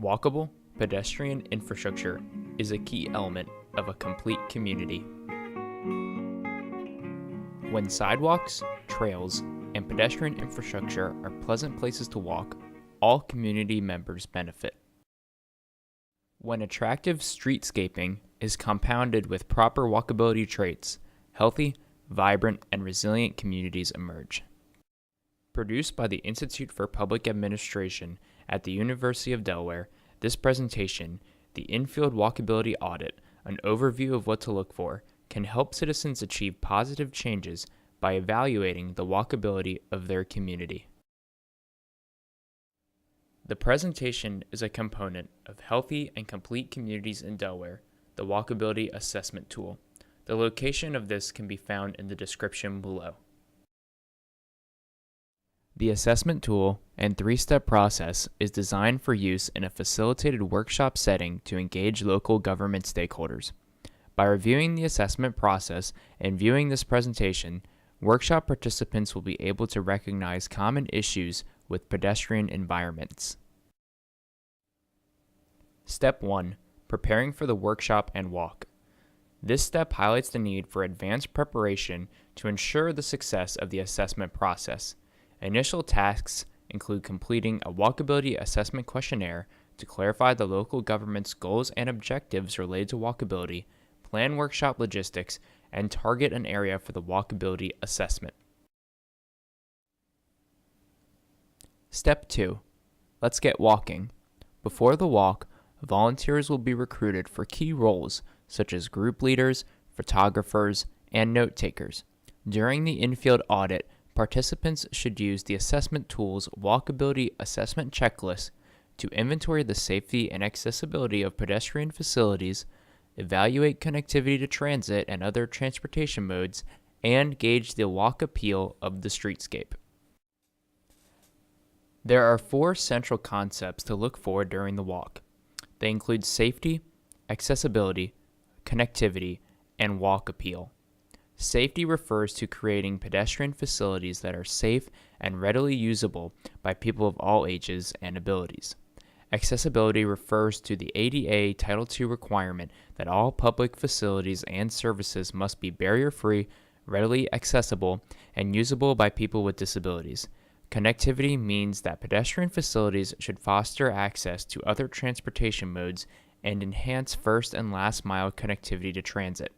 Walkable, pedestrian infrastructure is a key element of a complete community. When sidewalks, trails, and pedestrian infrastructure are pleasant places to walk, all community members benefit. When attractive streetscaping is compounded with proper walkability traits, healthy, vibrant, and resilient communities emerge. Produced by the Institute for Public Administration at the University of Delaware, this presentation, the Infield Walkability Audit, an overview of what to look for, can help citizens achieve positive changes by evaluating the walkability of their community. The presentation is a component of Healthy and Complete Communities in Delaware, the Walkability Assessment Tool. The location of this can be found in the description below. The assessment tool and three-step process is designed for use in a facilitated workshop setting to engage local government stakeholders. By reviewing the assessment process and viewing this presentation, workshop participants will be able to recognize common issues with pedestrian environments. Step 1. Preparing for the workshop and walk. This step highlights the need for advanced preparation to ensure the success of the assessment process. Initial tasks include completing a walkability assessment questionnaire to clarify the local government's goals and objectives related to walkability, plan workshop logistics, and target an area for the walkability assessment. Step 2. Let's get walking. Before the walk, volunteers will be recruited for key roles such as group leaders, photographers, and note takers. During the infield audit, participants should use the assessment tool's walkability assessment checklist to inventory the safety and accessibility of pedestrian facilities, evaluate connectivity to transit and other transportation modes, and gauge the walk appeal of the streetscape. There are 4 central concepts to look for during the walk. They include safety, accessibility, connectivity, and walk appeal. Safety refers to creating pedestrian facilities that are safe and readily usable by people of all ages and abilities. Accessibility refers to the ADA Title II requirement that all public facilities and services must be barrier-free, readily accessible, and usable by people with disabilities. Connectivity means that pedestrian facilities should foster access to other transportation modes and enhance first and last mile connectivity to transit.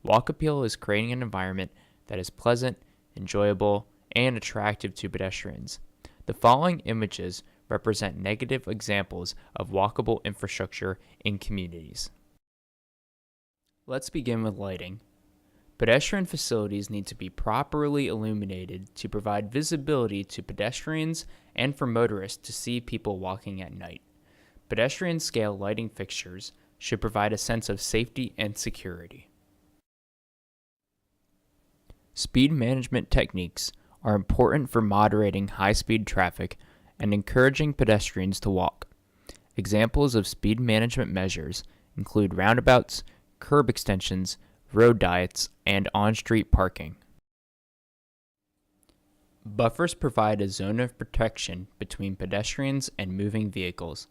Walk appeal is creating an environment that is pleasant, enjoyable, and attractive to pedestrians. The following images represent negative examples of walkable infrastructure in communities. Let's begin with lighting. Pedestrian facilities need to be properly illuminated to provide visibility to pedestrians and for motorists to see people walking at night. Pedestrian scale lighting fixtures should provide a sense of safety and security. Speed management techniques are important for moderating high-speed traffic and encouraging pedestrians to walk. Examples of speed management measures include roundabouts, curb extensions, road diets, and on-street parking. Buffers provide a zone of protection between pedestrians and moving vehicles.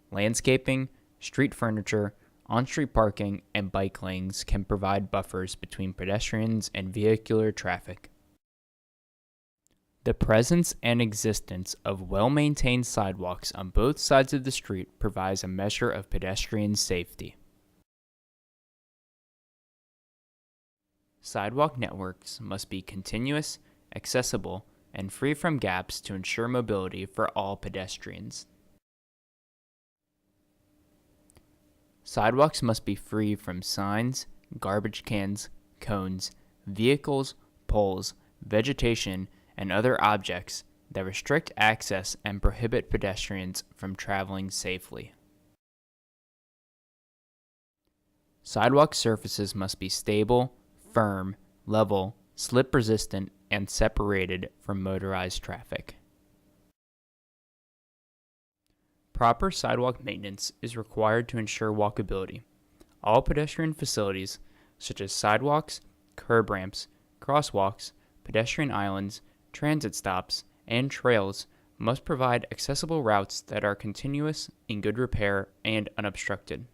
Landscaping, street furniture, on-street parking, and bike lanes can provide buffers between pedestrians and vehicular traffic. The presence and existence of well-maintained sidewalks on both sides of the street provides a measure of pedestrian safety. Sidewalk networks must be continuous, accessible, and free from gaps to ensure mobility for all pedestrians. Sidewalks must be free from signs, garbage cans, cones, vehicles, poles, vegetation, and other objects that restrict access and prohibit pedestrians from traveling safely. Sidewalk surfaces must be stable, firm, level, slip-resistant, and separated from motorized traffic. Proper sidewalk maintenance is required to ensure walkability. All pedestrian facilities, such as sidewalks, curb ramps, crosswalks, pedestrian islands, transit stops, and trails, must provide accessible routes that are continuous, in good repair, and unobstructed.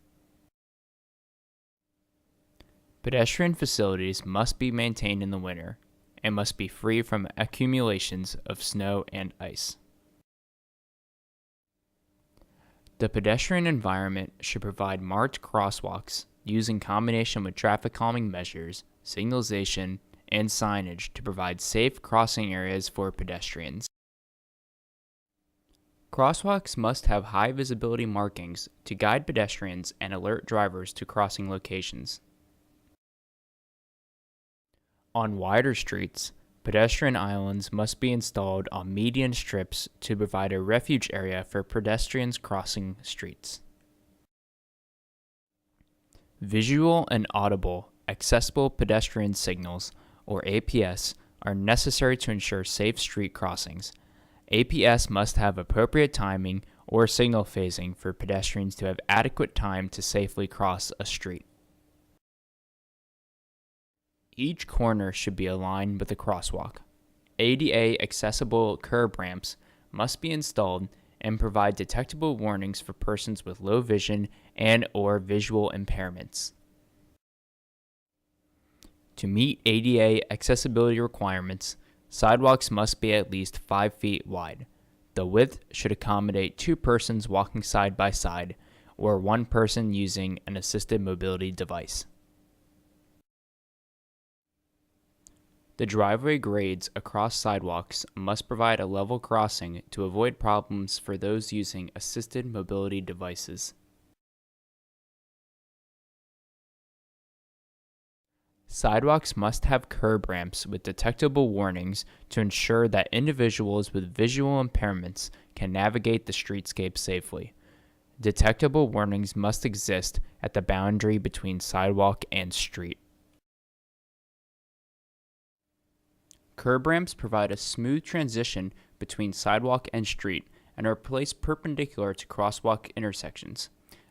Pedestrian facilities must be maintained in the winter and must be free from accumulations of snow and ice. The pedestrian environment should provide marked crosswalks used in combination with traffic calming measures, signalization, and signage to provide safe crossing areas for pedestrians. Crosswalks must have high visibility markings to guide pedestrians and alert drivers to crossing locations. On wider streets, pedestrian islands must be installed on median strips to provide a refuge area for pedestrians crossing streets. Visual and audible accessible pedestrian signals, or APS, are necessary to ensure safe street crossings. APS must have appropriate timing or signal phasing for pedestrians to have adequate time to safely cross a street. Each corner should be aligned with a crosswalk. ADA accessible curb ramps must be installed and provide detectable warnings for persons with low vision and/or visual impairments. To meet ADA accessibility requirements, sidewalks must be at least 5 feet wide. The width should accommodate 2 persons walking side by side or 1 person using an assisted mobility device. The driveway grades across sidewalks must provide a level crossing to avoid problems for those using assisted mobility devices. Sidewalks must have curb ramps with detectable warnings to ensure that individuals with visual impairments can navigate the streetscape safely. Detectable warnings must exist at the boundary between sidewalk and street. Curb ramps provide a smooth transition between sidewalk and street and are placed perpendicular to crosswalk intersections.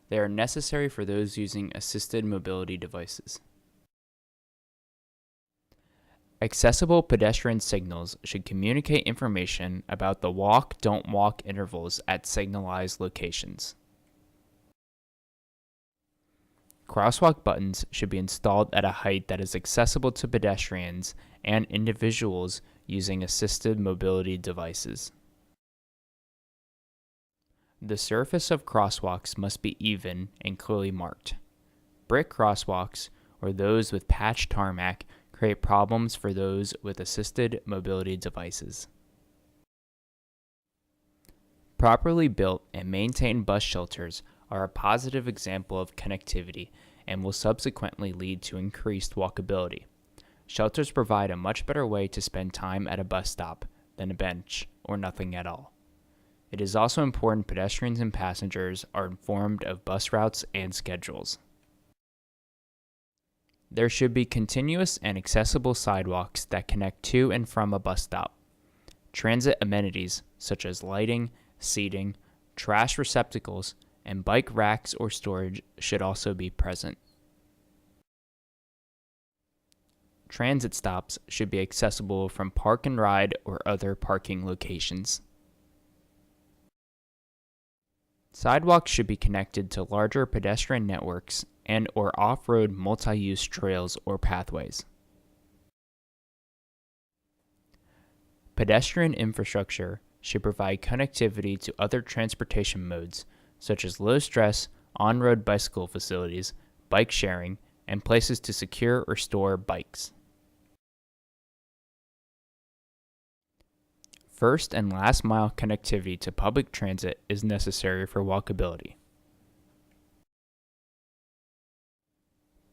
They are necessary for those using assisted mobility devices. Accessible pedestrian signals should communicate information about the walk, don't walk intervals at signalized locations. Crosswalk buttons should be installed at a height that is accessible to pedestrians and individuals using assisted mobility devices. The surface of crosswalks must be even and clearly marked. Brick crosswalks, or those with patched tarmac, create problems for those with assisted mobility devices. Properly built and maintained bus shelters are a positive example of connectivity and will subsequently lead to increased walkability. Shelters provide a much better way to spend time at a bus stop than a bench or nothing at all. It is also important pedestrians and passengers are informed of bus routes and schedules. There should be continuous and accessible sidewalks that connect to and from a bus stop. Transit amenities such as lighting, seating, trash receptacles, and bike racks or storage should also be present. Transit stops should be accessible from park and ride or other parking locations. Sidewalks should be connected to larger pedestrian networks and or off-road multi-use trails or pathways. Pedestrian infrastructure should provide connectivity to other transportation modes, such as low-stress, on-road bicycle facilities, bike sharing, and places to secure or store bikes. First and last mile connectivity to public transit is necessary for walkability.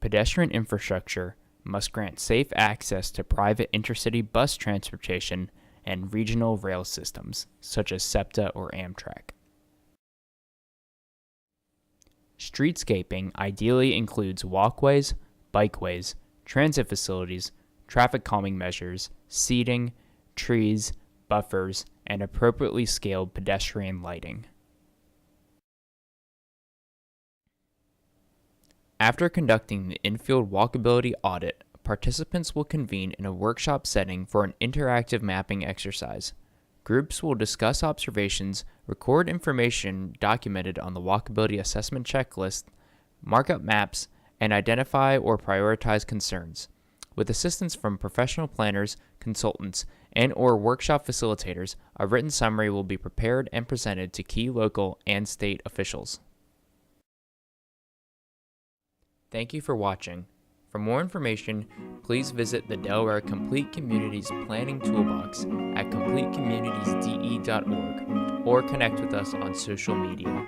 Pedestrian infrastructure must grant safe access to private intercity bus transportation and regional rail systems, such as SEPTA or Amtrak. Streetscaping ideally includes walkways, bikeways, transit facilities, traffic calming measures, seating, trees, buffers, and appropriately scaled pedestrian lighting. After conducting the infield walkability audit, participants will convene in a workshop setting for an interactive mapping exercise. Groups will discuss observations, record information documented on the Walkability Assessment Checklist, mark up maps, and identify or prioritize concerns. With assistance from professional planners, consultants, and/or workshop facilitators, a written summary will be prepared and presented to key local and state officials. Thank you for watching. For more information, please visit the Delaware Complete Communities Planning Toolbox at completecommunitiesde.org or connect with us on social media.